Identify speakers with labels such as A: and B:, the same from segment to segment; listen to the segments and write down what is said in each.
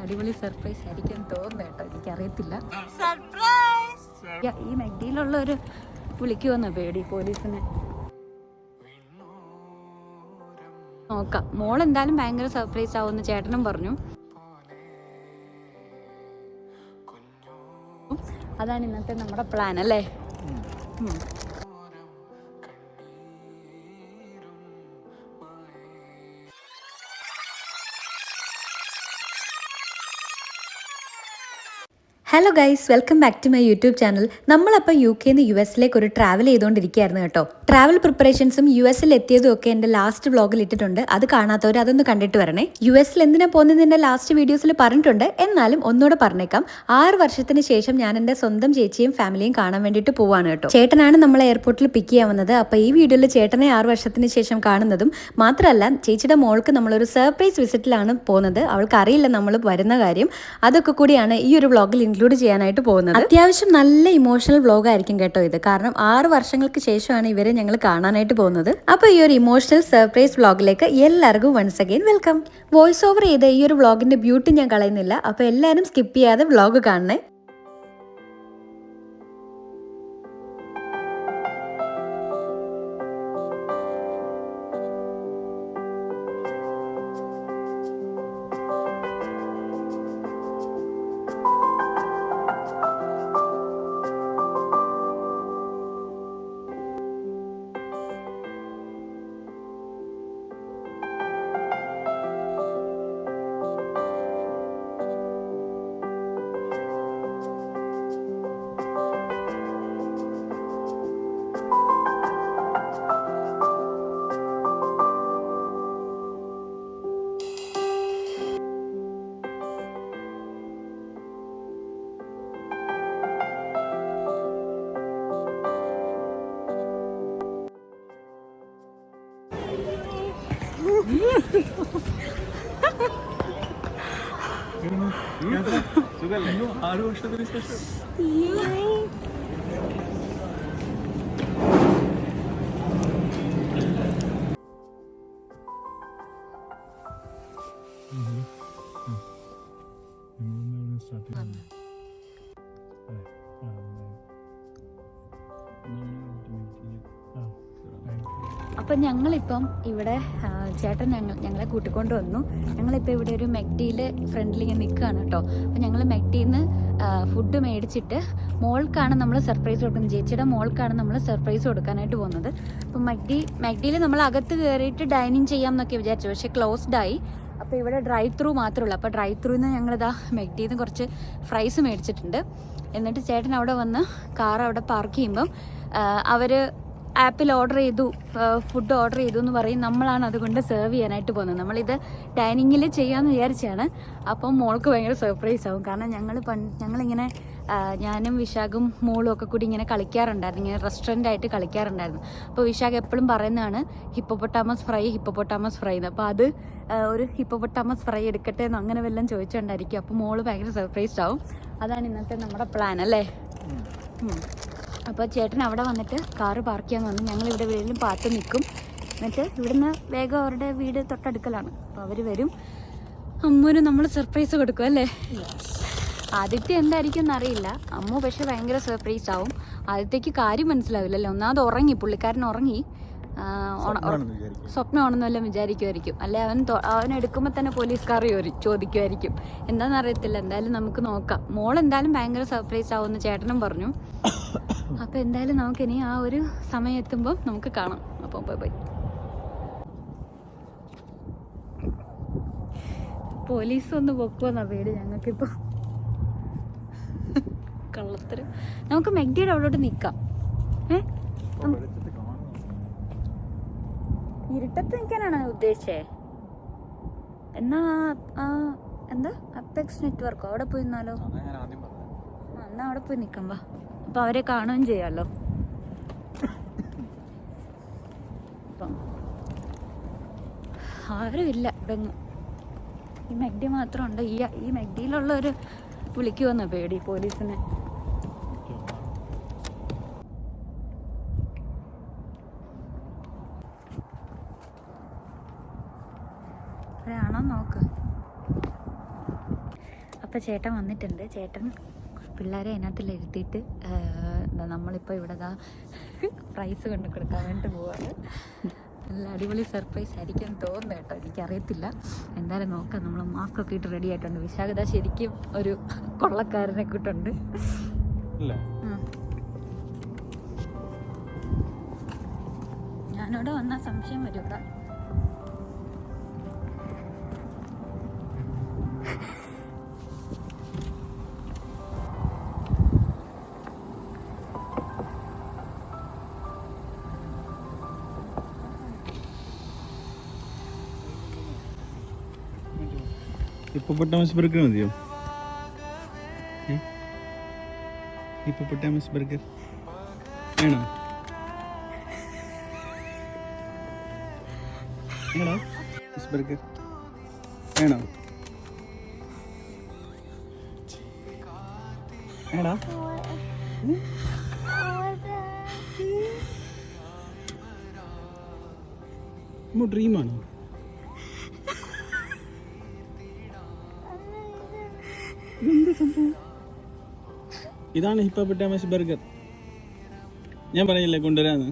A: അടിപൊളി സർപ്രൈസ് ആയിരിക്കും തോന്നുന്നു കേട്ടോ, എനിക്കറിയത്തില്ല. ഈ മെഗ്ഡിയിലുള്ള ഒരു വിളിക്കുമെന്നോ പേടി പോലീസിനെ. നോക്കാം, മോൾ എന്തായാലും ഭയങ്കര സർപ്രൈസ് ആവുമെന്ന് ചേട്ടനും പറഞ്ഞു. അതാണ് ഇന്നത്തെ നമ്മുടെ പ്ലാൻ അല്ലേ.
B: Hello guys, welcome back to my YouTube channel. നമ്മളപ്പോൾ UK നിന്ന് US ഒരു ട്രാവൽ ചെയ്തുകൊണ്ടിരിക്കുകയായിരുന്നു കേട്ടോ. ട്രാവൽ പ്രിപ്പറേഷൻസും US എത്തിയതും ഒക്കെ എൻ്റെ ലാസ്റ്റ് വ്ളോഗിൽ ഇട്ടിട്ടുണ്ട്. അത് കാണാത്തവർ അതൊന്ന് കണ്ടിട്ട് വരണേ. US എന്തിനാ പോകുന്നതിൻ്റെ ലാസ്റ്റ് വീഡിയോസിൽ പറഞ്ഞിട്ടുണ്ട്, എന്നാലും ഒന്നുകൂടെ പറഞ്ഞേക്കാം. 6 വർഷത്തിന് ശേഷം ഞാൻ എൻ്റെ സ്വന്തം ചേച്ചിയും ഫാമിലിയും കാണാൻ വേണ്ടിയിട്ട് പോവാണ് കേട്ടോ. ചേട്ടനാണ് നമ്മളെ എയർപോർട്ടിൽ പിക്ക് ചെയ്യാൻ വന്നത്. അപ്പോൾ ഈ വീഡിയോയിൽ ചേട്ടനെ 6 വർഷത്തിന് ശേഷം കാണുന്നതും മാത്രമല്ല, ചേച്ചിയുടെ മോൾക്ക് നമ്മളൊരു സർപ്രൈസ് വിസിറ്റിലാണ് പോകുന്നത്. അവൾക്ക് അറിയില്ല നമ്മൾ വരുന്ന കാര്യം. അതൊക്കെ കൂടിയാണ് ഈ ഒരു വ്ളോഗിൽ ഇൻക്ലൂഡ് ചെയ്യാനായിട്ട് പോകുന്നത്. അത്യാവശ്യം നല്ല ഇമോഷണൽ വ്ളോഗ് ആയിരിക്കും കേട്ടോ ഇത്. കാരണം 6 വർഷങ്ങൾക്ക് ശേഷമാണ് ഇവരെ ഞങ്ങൾ കാണാനായിട്ട് പോകുന്നത്. അപ്പോൾ ഈ ഒരു ഇമോഷണൽ സർപ്രൈസ് വ്ളോഗിലേക്ക് എല്ലാവർക്കും once again welcome. Voice over ചെയ്ത ഈ ഒരു വ്ളോഗിന്റെ ബ്യൂട്ടി ഞാൻ കളയുന്നില്ല. അപ്പോൾ എല്ലാവരും സ്കിപ്പ് ചെയ്യാതെ വ്ളോഗ് കാണണേ. അപ്പം ഞങ്ങളിപ്പം ഇവിടെ ചേട്ടൻ ഞങ്ങളെ കൂട്ടിക്കൊണ്ട് വന്നു. ഞങ്ങളിപ്പോൾ ഇവിടെ ഒരു മെഗ്ഡിയിൽ ഫ്രണ്ടിൽ ഇങ്ങനെ നിൽക്കുകയാണ് കേട്ടോ. അപ്പം ഞങ്ങൾ മെഗ്ഡിയിൽ നിന്ന് ഫുഡ് മേടിച്ചിട്ട് മോൾക്കാണ് നമ്മൾ സർപ്രൈസ് കൊടുക്കുന്നത്. ചേച്ചിയുടെ മോൾക്കാണ് നമ്മൾ സർപ്രൈസ് കൊടുക്കാനായിട്ട് പോകുന്നത്. അപ്പം മെഗ്ഡിയിൽ നമ്മൾ അകത്ത് കയറിയിട്ട് ഡൈനിങ് ചെയ്യാം എന്നൊക്കെ വിചാരിച്ചു, പക്ഷേ ക്ലോസ്ഡ് ആയി. അപ്പോൾ ഇവിടെ ഡ്രൈ ത്രൂ മാത്രമേ ഉള്ളൂ. അപ്പോൾ ഡ്രൈ ത്രൂയിൽ നിന്ന് ഞങ്ങളിതാ മെഗ്ഡിയിൽ നിന്ന് കുറച്ച് ഫ്രൈസ് മേടിച്ചിട്ടുണ്ട്. എന്നിട്ട് ചേട്ടൻ അവിടെ വന്ന് കാർ അവിടെ പാർക്ക് ചെയ്യുമ്പം അവർ ആപ്പിൽ ഫുഡ് ഓർഡർ ചെയ്തു എന്ന് പറയും. നമ്മളാണ് അതുകൊണ്ട് സെർവ് ചെയ്യാനായിട്ട് പോകുന്നത്. നമ്മളിത് ഡൈനിങ്ങിൽ ചെയ്യാമെന്ന് വിചാരിച്ചാണ്. അപ്പം മോൾക്ക് ഭയങ്കര സർപ്രൈസ് ആവും. കാരണം ഞങ്ങളിങ്ങനെ ഞാനും വിശാഖും മോളും ഒക്കെ കൂടി ഇങ്ങനെ കളിക്കാറുണ്ടായിരുന്നു, ഇങ്ങനെ റെസ്റ്റോറൻ്റായിട്ട് കളിക്കാറുണ്ടായിരുന്നു. അപ്പോൾ വിശാഖ് എപ്പോഴും പറയുന്നതാണ് ഹിപ്പോപ്പൊട്ടാമസ് ഫ്രൈ എന്ന്. അപ്പോൾ അത് ഒരു ഹിപ്പോപ്പൊട്ടാമസ് ഫ്രൈ എടുക്കട്ടെ എന്ന് അങ്ങനെ വല്ലതും ചോദിച്ചുകൊണ്ടായിരിക്കും. അപ്പോൾ മോള് ഭയങ്കര സർപ്രൈസ്ഡ് ആവും. അതാണ് ഇന്നത്തെ നമ്മുടെ പ്ലാൻ അല്ലേ. അപ്പോൾ ചേട്ടൻ അവിടെ വന്നിട്ട് കാറ് പാർക്ക് ചെയ്യാൻ വന്നു. ഞങ്ങൾ ഇവിടെ എവിടെയെങ്കിലും പാത്ത് നിൽക്കും. എന്നിട്ട് ഇവിടുന്ന് വേഗം അവരുടെ വീട് തൊട്ടടുക്കലാണ്. അപ്പോൾ അവർ വരും. അമ്മൂന് നമ്മൾ സർപ്രൈസ് കൊടുക്കും അല്ലേ. ആദ്യത്തെ എന്തായിരിക്കും എന്നറിയില്ല. അമ്മു പക്ഷെ ഭയങ്കര സർപ്രൈസ് ആവും. ആദ്യത്തേക്ക് കാര്യം മനസ്സിലാവില്ലല്ലോ. ഒന്നാമത് ഉറങ്ങി, പുള്ളിക്കാരൻ ഉറങ്ങി. സ്വപ്നമാണെന്നെല്ലാം വിചാരിക്കുമായിരിക്കും. അല്ലെ അവൻ എടുക്കുമ്പോൾ തന്നെ പോലീസുകാർ ചോദിക്കുമായിരിക്കും. എന്താണെന്ന് അറിയത്തില്ല. എന്തായാലും നമുക്ക് നോക്കാം. മോൾ എന്തായാലും ഭയങ്കര സർപ്രൈസ് ആവുമെന്ന് ചേട്ടനും പറഞ്ഞു. അപ്പോൾ എന്തായാലും നമുക്കിനി ആ ഒരു സമയം എത്തുമ്പോൾ നമുക്ക് കാണാം. അപ്പം പോയി പോലീസ് ഒന്ന് പൊക്കുമെന്നാ പേടി ഞങ്ങൾക്കിപ്പോൾ. കള്ളത്തരം. നമുക്ക് മെഗ്ഡിയുടെ അവിടോട്ട് നിൽക്കാം. ഇരുട്ടത്ത് നിൽക്കാനാണ് ഉദ്ദേശിച്ചേ. എന്നാ എന്താ അപ്പെക്സ് നെറ്റ്വർക്കോ അവിടെ പോയി നിന്നാലോ? എന്നാ അവിടെ പോയി നിൽക്കാം. വാ, അപ്പം അവരെ കാണുകയും ചെയ്യാമല്ലോ. അപ്പം ആരുമില്ല ഇവിടെ. ഈ മെഗ്ഡി മാത്രമുണ്ട്. ഈ മെഗ്ഡിയിലുള്ള ഒരു വിളിക്കുമെന്നോ പേടി പോലീസിനെ. ആണോ നോക്ക്. അപ്പോൾ ചേട്ടൻ വന്നിട്ടുണ്ട്. ചേട്ടൻ പിള്ളേരെ അതിനകത്തിൽ ഇരുത്തിയിട്ട് നമ്മളിപ്പോൾ ഇവിടെ പ്രൈസ് കൊണ്ട് കൊടുക്കാൻ വേണ്ടി പോവാണ്. നല്ല അടിപൊളി സർപ്രൈസ് ആയിരിക്കും തോന്നുന്നു കേട്ടോ, എനിക്കറിയത്തില്ല. എന്തായാലും നോക്കാം. നമ്മൾ മാസ്ക് ഒക്കെ ഇട്ട് റെഡി ആയിട്ടുണ്ട്. വിശാഖത ശരിക്കും ഒരു കൊള്ളക്കാരനെ കിട്ടുണ്ട്. ഞാനിവിടെ വന്നാൽ സംശയം വരും ഇവിടെ.
C: ഹിപ്പോപ്പൊട്ടാമസ് ബർഗർ മതിയോ? ഹിപ്പോപ്പൊട്ടാമസ് ബർഗർ വേണോ? വേണോ ബർഗർ വേണോ? വേണോ? ഡ്രീമാണോ? ഇതാണ് ഹിപ്പോപ്പൊട്ടാമസ് ബർഗർ. ഞാൻ പറഞ്ഞില്ലേ കൊണ്ടുവരാന്ന്.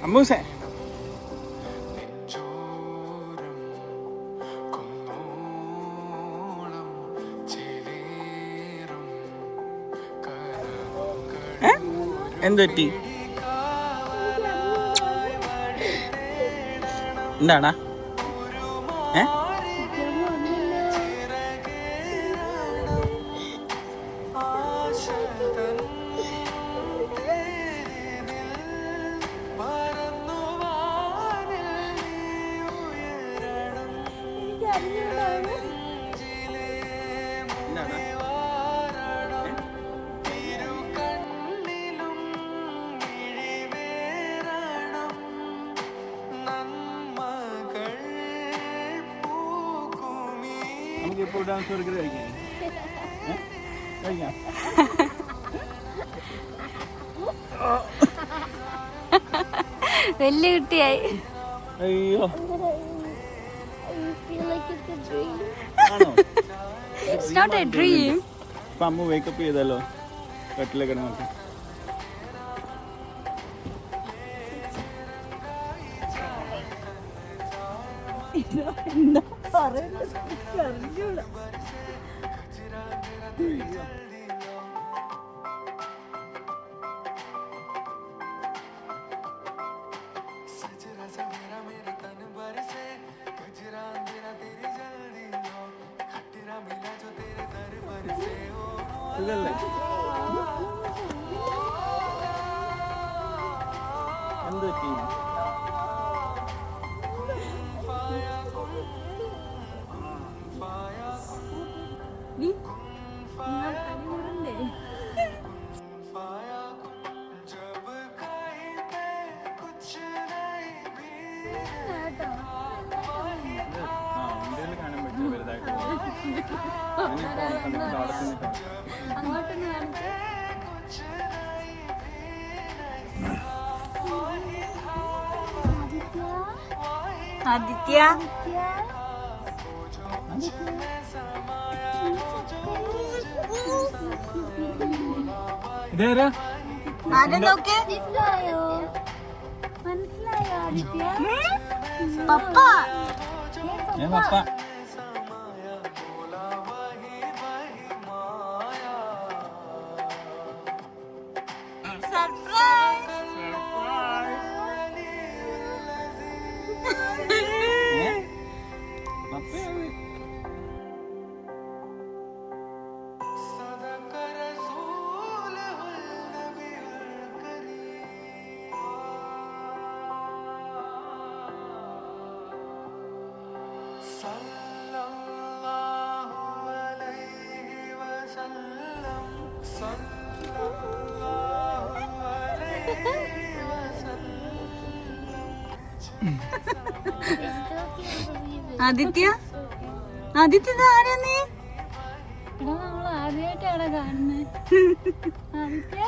C: അമ്മൂസേ എന്തുപറ്റി? എന്താടാ? നമുക്ക് ഇപ്പോൾ ഡാൻസ് ബർഗർ കഴിക്കാം. കഴിക്കാം.
B: വലിയ കുട്ടിയായി.
C: അയ്യോ
B: It's not a dream.
C: ഇപ്പം അമ്മ വേക്കപ്പ് ചെയ്തല്ലോ കട്ടിലെ കിടന്നൊക്കെ. ഇതല്ലേ എന്ത് പറ്റി? കാണാൻ പറ്റില്ല വലുതായിട്ട്.
B: അങ്ങോട്ടൊന്ന് കാണിച്ച്. ആദിത്യ
C: ഇതേരാ?
B: മനസ്സിലായോ? മനസ്സിലായോ ആദിത്യ? പപ്പ.
C: ഞാൻ പപ്പ.
A: ആദിത്യ ആദിത്യ ആരാ നീ? നമ്മൾ ആദ്യമായിട്ടാണ് കാണുന്നത്. ആദിത്യ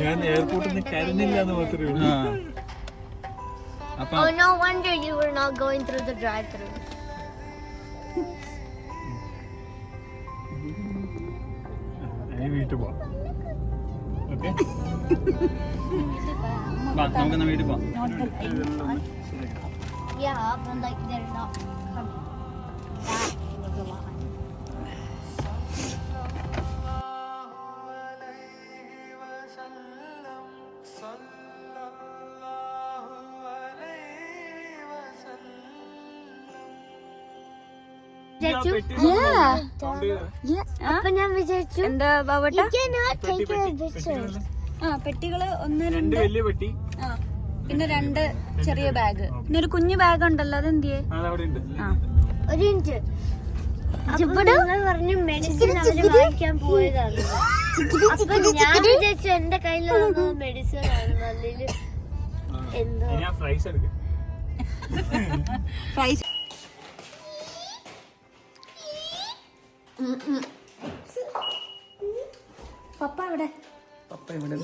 C: ഞാൻ എയർപോർട്ടിൽ നിന്ന് കരുന്നില്ല എന്ന് മാത്രമേ ഉള്ളൂ.
D: Oh, no wonder you were not going through the drive-thru.
C: വീട്ടിൽ പോവാം. ഓക്കെ, നമുക്കെന്നാ വീട്ടിൽ പോവാം.
D: Yeah, but like they're not coming. That was a lie. അപ്പൊ ഞാൻ വിചാരിച്ചു
A: എന്താ ബാബട്ട? ആ പെട്ടികള് ഒന്ന് രണ്ട്
C: വലിയ പെട്ടി,
A: പിന്നെ 2 ചെറിയ ബാഗ്, പിന്നെ ഒരു കുഞ്ഞു ബാഗ് ഉണ്ടല്ലോ, അതെന്തിയേ? ആ
D: ഒരു മിനിറ്റ്. നിങ്ങൾ പറഞ്ഞു മെഡിസിൻ അവര് വാങ്ങിക്കാൻ പോയതാണ്. അപ്പൊ ഞാൻ വിചാരിച്ചു എന്റെ കയ്യിലുള്ള മെഡിസിൻ ആണ് അല്ലെങ്കിൽ എന്തോ.
C: ഫ്രൈസ് എടുക്കാം.
A: ഫ്രൈസ് പപ്പ എവിടെ?
C: പപ്പ ഇവിടെ.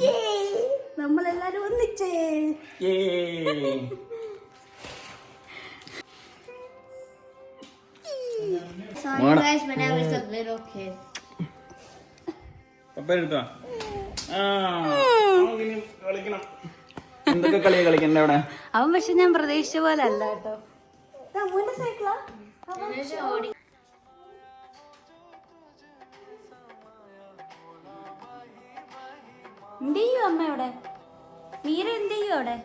A: നമ്മളെല്ലാരും ഒന്നിച്ചേ.
D: Sorry guys, when I was a little kid.
C: പപ്പ എടുത്തോ? കളിക്കണം. എന്തൊക്കെ കളിയാ കളിക്കണ്ട അവിടെ?
A: അവൻ പക്ഷെ ഞാൻ പ്രതീക്ഷിച്ച പോലെ അല്ല കേട്ടോ. സൈക്കിളാ എന്ത് ചെയ്യും അമ്മ അവിടെ? മീര എന്ത് ചെയ്യും അവിടെ?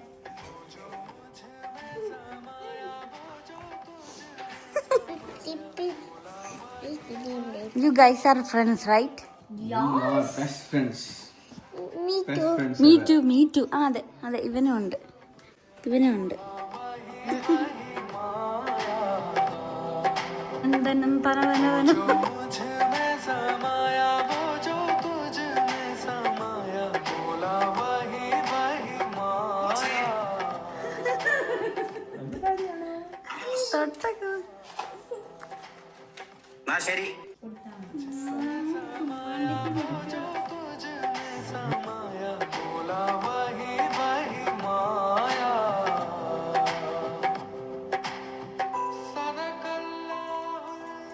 A: You guys are friends, right?
C: Best friends.
D: Me too.
A: Me too. ആ അതെ അതെ, ഇവനും ഉണ്ട്. എന്തെന്നും പറവനവനും.
E: ശരി.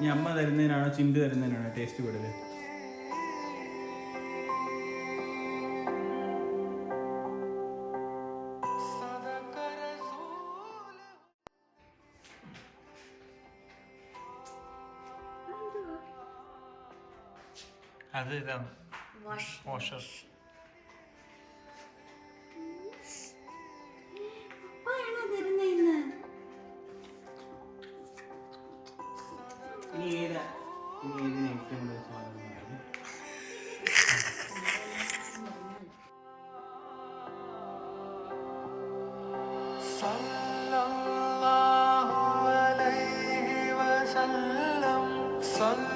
C: ഈ അമ്മ തരുന്നതിനാണോ ചിന്ത തരുന്നതിനാണോ ടേസ്റ്റ് കൂടുതൽ? അത് ഇതാണ് washer.
F: sallallahu alayhi wa sallam.